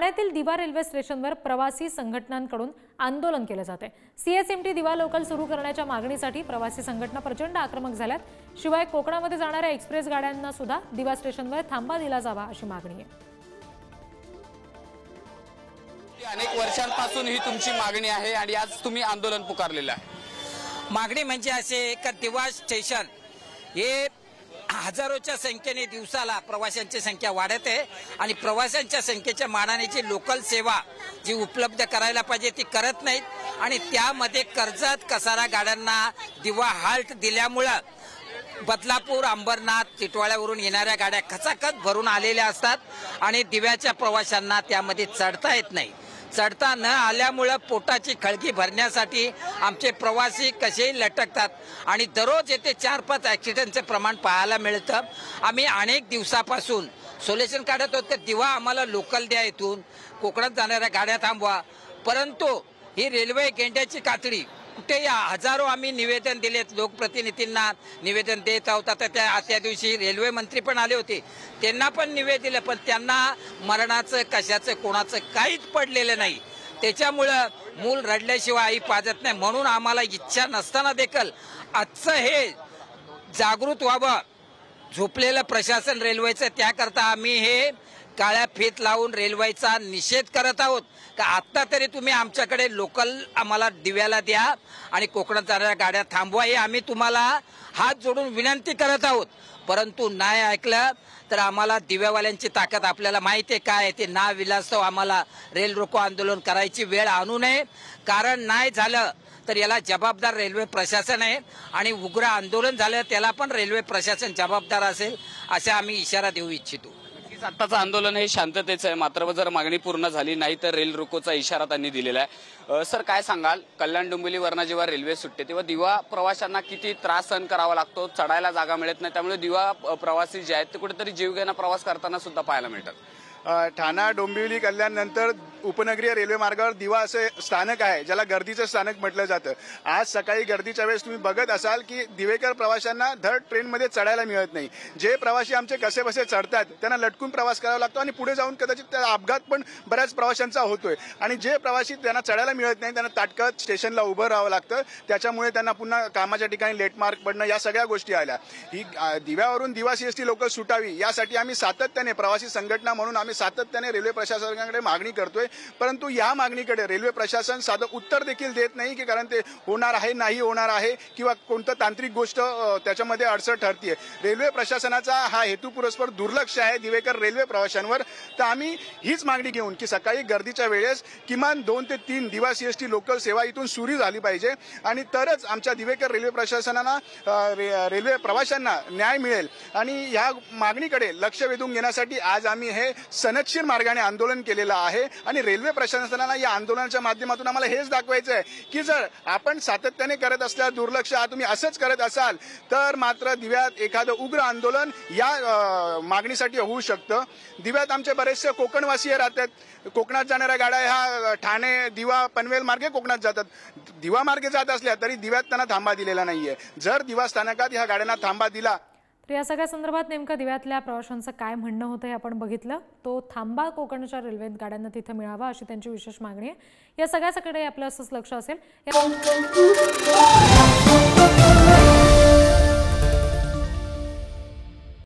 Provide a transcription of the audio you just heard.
ठाण्यातील दिवा रेल्वे स्टेशनवर प्रवासी संघटनांकडून आंदोलन केले जाते। सीएसएमटी दिवा लोकल सुरू करण्याच्या मागणीसाठी प्रवासी संघटना प्रचंड आक्रमक झाल्यात। शिवाय कोकणामध्ये जाणाऱ्या एक्सप्रेस गाड्यांना सुद्धा दिवा स्टेशनवर थांबा दिला जावा अशी मागणी आहे। अनेक वर्षांपासून ही तुमची मागणी आहे आणि आज तुम्ही आंदोलन पुकारलेलं आहे। मागणी म्हणजे असे का दिवा स्टेशन हे हजारोच्या संख्येने दिवसाला प्रवाशांची संख्या वाढत आहे आणि प्रवाशांच्या संख्येच्या मानाने जी लोकल सेवा जी उपलब्ध करायला पाहिजे ती करत नाहीत आणि त्यामध्ये कर्जत कसारा गाड्यांना दिवा हाल्ट दिल्यामुळे बदलापूर अंबरनाथ टिटवाळ्यावरून येणाऱ्या गाड्या खचाखच भरून आलेल्या असतात आणि दिव्याच्या प्रवाशांना त्यामध्ये चढता येत नाही। चढता न आल्यामुळे पोटाची खळगी भरण्यासाठी आमचे प्रवासी कसेही लटकतात आणि दररोज येथे 4-5 ॲक्सिडेंटचे प्रमाण पाहायला मिळतं। आम्ही अनेक दिवसापासून सोल्युशन काढत होतो, दिवा आम्हाला लोकल द्या, इथून कोकणात जाणाऱ्या गाड्या थांबवा, परंतु ही रेल्वे गेंड्याची कातडी कुठे हजारो आम्ही निवेदन दिलेत, लोकप्रतिनिधींना निवेदन देत आहोत। आता त्या दिवशी रेल्वे मंत्री पण आले होते, त्यांना पण निवेदन दिलं, पण त्यांना मरणाचं कशाचं कोणाचं काहीच पडलेलं नाही। त्याच्यामुळं मूल रडल्याशिवाय आई पाजत नाही, म्हणून आम्हाला इच्छा नसताना देखील आजचं हे जागृत व्हावं झोपलेलं प्रशासन रेल्वेचं, त्याकरता आम्ही हे काळ्या फीत लावून रेल्वेचा निषेध करत आहोत का आता तरी तुम्ही आमच्याकडे लोकल आम्हाला दिव्याला द्या आणि कोकणात जाणाऱ्या गाड्या थांबवा, हे आम्ही तुम्हाला हात जोडून विनंती करत आहोत। परंतु नाही ऐकलं तर आम्हाला दिव्यावाल्यांची ताकद आपल्याला माहिती आहे काय आहे ते, ना विलासव आम्हाला रेल रोको आंदोलन करायची वेळ आणू नये, कारण नाही झालं तर याला जबाबदार रेल्वे प्रशासन आहे आणि उग्र आंदोलन झालं त्याला पण रेल्वे प्रशासन जबाबदार असेल असा आम्ही इशारा देऊ इच्छितो। आताचं आंदोलन हे शांततेचं आहे, मात्र जर मागणी पूर्ण झाली नाही तर रेल रोकोचा इशारा त्यांनी दिलेला आहे। सर काय सांगाल, कल्याण डोंबिवलीवरनं जेव्हा रेल्वे सुटते तेव्हा दिवा प्रवाशांना किती त्रास सहन करावा लागतो, चढायला जागा मिळत नाही, त्यामुळे दिवा प्रवासी जे आहेत ते कुठेतरी जीवघेणा प्रवास करताना सुद्धा पाहायला मिळतात। ठाणा डोंबिवली कल्याण नंतर उपनगरीय रेल्वे मार्गावर दिवा असे स्थानक आहे ज्याला गर्दीचं स्थानक म्हटलं जातं। आज सकाळी गर्दीच्या वेळेस तुम्ही बघत असाल की दिवेकर प्रवाशांना धड ट्रेनमध्ये चढायला मिळत नाही। जे प्रवासी आमचे कसेबसे चढतात त्यांना लटकून प्रवास करावा लागतो आणि पुढे जाऊन कदाचित त्या अपघात पण बऱ्याच प्रवाशांचा होतोय आणि जे प्रवासी त्यांना चढायला मिळत नाही त्यांना ताटकळत स्टेशनला उभं राहावं लागतं, त्याच्यामुळे त्यांना पुन्हा कामाच्या ठिकाणी लेटमार्क पडणं या सगळ्या गोष्टी आल्या। ही दिव्यावरून दिवा सीएसटी लोकल सुटावी यासाठी आम्ही सातत्याने प्रवासी संघटना म्हणून सातत्याने रेल्वे प्रशासनाकडे मागणी करतोय, परंतु या मागणीकडे रेल्वे प्रशासन साधं उत्तर देखील देत नाही की कारण ते होणार आहे नाही होणार आहे किंवा कोणतं तांत्रिक गोष्ट त्याच्यामध्ये अडचण ठरतीये। रेल्वे प्रशासनाचा हा हेतुपुरस्पर दुर्लक्ष आहे दिवेकर रेल्वे प्रवाशांवर। तर आम्ही हीच मागणी घेऊन की सकाळी गर्दीच्या वेळेस किमान 2 ते 3 दिवा सीएसटी लोकल सेवा इथून सुरू झाली पाहिजे आणि तरच आमच्या दिवेकर रेल्वे प्रशासनाला रेल्वे प्रवाशांना न्याय मिळेल आणि या मागणीकडे लक्ष वेधून घेण्यासाठी आज आम्ही हे सनदशीर मार्गाने आंदोलन केलेलं आहे आणि रेल्वे प्रशासनाला या आंदोलनाच्या माध्यमातून आम्हाला हेच दाखवायचं आहे की जर आपण सातत्याने करत असल्यास दुर्लक्ष तुम्ही असंच करत असाल तर मात्र दिव्यात एखादं उग्र आंदोलन या मागणीसाठी होऊ शकतं। दिव्यात आमचे बरेचसे कोकणवासीय राहतात, कोकणात जाणाऱ्या गाड्या ह्या ठाणे दिवा पनवेल मार्गे कोकणात जातात, दिवा मार्गे जात असल्या तरी दिव्यात त्यांना थांबा दिलेला नाहीये। जर दिवा स्थानकात ह्या गाड्यांना थांबा दिला तर या सगळ्या संदर्भात नेमकं दिव्यातल्या प्रवाशांचं काय म्हणणं होतं हे आपण बघितलं। तो थांबा कोकणच्या रेल्वे गाड्यांना तिथे मिळावा अशी त्यांची विशेष मागणी आहे। या सगळ्याकडे आपलं असंच लक्ष असेल।